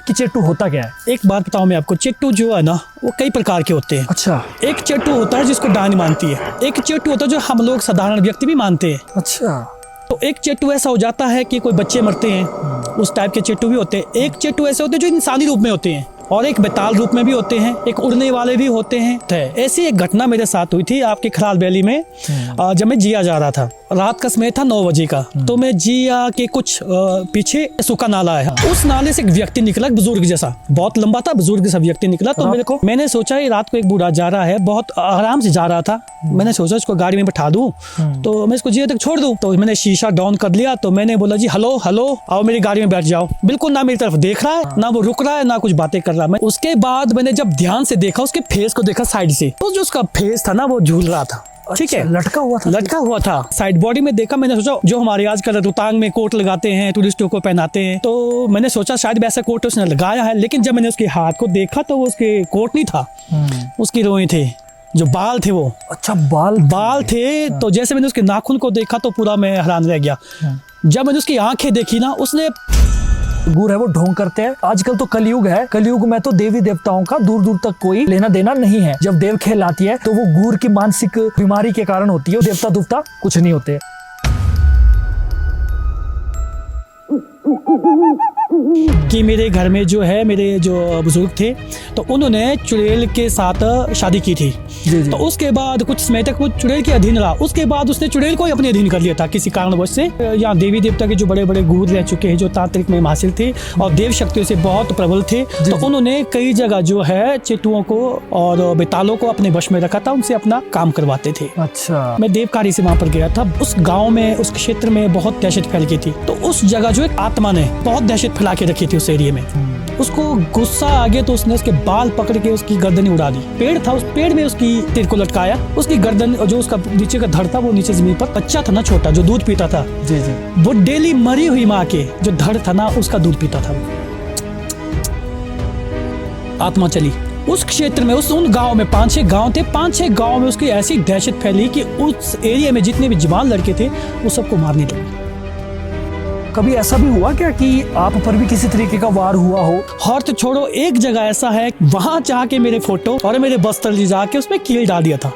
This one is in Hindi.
कि चेट्टू होता क्या है। एक बात बताऊं मैं आपको, चेट्टू जो है ना वो कई प्रकार के होते हैं। अच्छा एक चेट्टू होता है जिसको डायन मानती है, एक चेट्टू होता है जो हम लोग साधारण व्यक्ति भी मानते हैं। अच्छा। तो एक चेट्टू ऐसा हो जाता है कि कोई बच्चे मरते हैं, उस टाइप के चेट्टू भी होते हैं। एक चेट्टू ऐसे होते हैं जो इंसानी रूप में होते हैं, और एक बेताल रूप में भी होते हैं, एक उड़ने वाले भी होते हैं। ऐसी एक घटना मेरे साथ हुई थी आपके खराल वैली में। जब मैं जिया जा रहा था, रात का समय था 9 बजे का, तो मैं जिया के कुछ पीछे सूखा नाला है, उस नाले से एक व्यक्ति निकला, बुजुर्ग जैसा, बहुत लंबा था, बुजुर्ग जैसा व्यक्ति निकला। तो मैंने सोचा ये रात को एक बूढ़ा जा रहा है, बहुत आराम से जा रहा था। मैंने सोचा इसको गाड़ी में बैठा दूं, तो मैं इसको जिया तक छोड़ दूं। तो मैंने शीशा डाउन कर लिया, तो मैंने बोला जी हेलो हेलो, आओ मेरी गाड़ी में बैठ जाओ। बिल्कुल ना मेरी तरफ देख रहा है, ना वो रुक रहा है, ना कुछ बातें कर रहा है। उसके बाद मैंने जब ध्यान से देखा, उसके फेस को देखा साइड से, तो जो उसका फेस था ना वो झूल रहा था। ठीक है, लटका हुआ था साइड बॉडी में देखा। मैंने सोचा जो हमारे आजकल रोहतांग में कोट लगाते हैं, टूरिस्टों को पहनाते हैं, तो मैंने सोचा शायद वैसा कोट उसने लगाया है। लेकिन जब मैंने उसके हाथ को देखा तो वो उसके कोट नहीं था, उसकी रोएं थे, जो बाल थे वो। अच्छा, बाल थे। तो जैसे मैंने उसके नाखून को देखा तो पूरा मैं हैरान रह गया। जब मैंने उसकी आंखें देखी ना, उसने गुर है वो ढोंग करते हैं। आजकल तो कलयुग है, कलयुग में तो देवी देवताओं का दूर दूर तक कोई लेना देना नहीं है। जब देव खेल आती है तो वो गुर की मानसिक बीमारी के कारण होती है, देवता दुवता कुछ नहीं होते। कि मेरे घर में जो है, मेरे जो बुजुर्ग थे, तो उन्होंने चुड़ैल के साथ शादी की थी। जी। तो उसके बाद कुछ समय तक वो चुड़ैल के अधीन रहा। उसके बाद उसने चुड़ैल को ही अपने अधीन कर लिया था किसी कारणवश से। यहाँ देवी देवता के जो बड़े बड़े गुरु रह चुके हैं, जो तांत्रिक में हासिल थे और देव शक्तियों से बहुत प्रबल थे, तो उन्होंने कई जगह जो है चेट्टुओं को और बेतालों को अपने वश में रखा था, उनसे अपना काम करवाते थे। अच्छा। मैं देवकारी से वहाँ पर गया था। उस गाँव में, उस क्षेत्र में बहुत दहशत फैल गई थी। तो उस जगह जो एक आत्मा ने बहुत दहशत फैला के रखी थी उस एरिया में। उसको गुस्सा आ गया तो उसने उसके बाल पकड़ के उसकी गर्दन उड़ा दी। पेड़ था, उस पेड़ में उसकी तीर को लटकाया, उसकी गर्दन, जो उसका नीचे का धड़ था वो नीचे जमीन पर, बच्चा था ना छोटा जो दूध पीता था, जी, वो डेली मरी हुई माँ के जो धड़ था ना उसका दूध पीता था। आत्मा चली उस क्षेत्र में, उन गांव में 5-6 गांव थे, 5-6 गांव में उसकी ऐसी दहशत फैली कि उस एरिया में जितने भी जवान लड़के थे वो सबको मारने लगे। कभी ऐसा भी हुआ क्या कि आप पर भी किसी तरीके का वार हुआ हो? और तो छोड़ो, एक जगह ऐसा है, वहां जाके मेरे फोटो और मेरे बस्तर ले जाके उसमें कील डाल दिया था।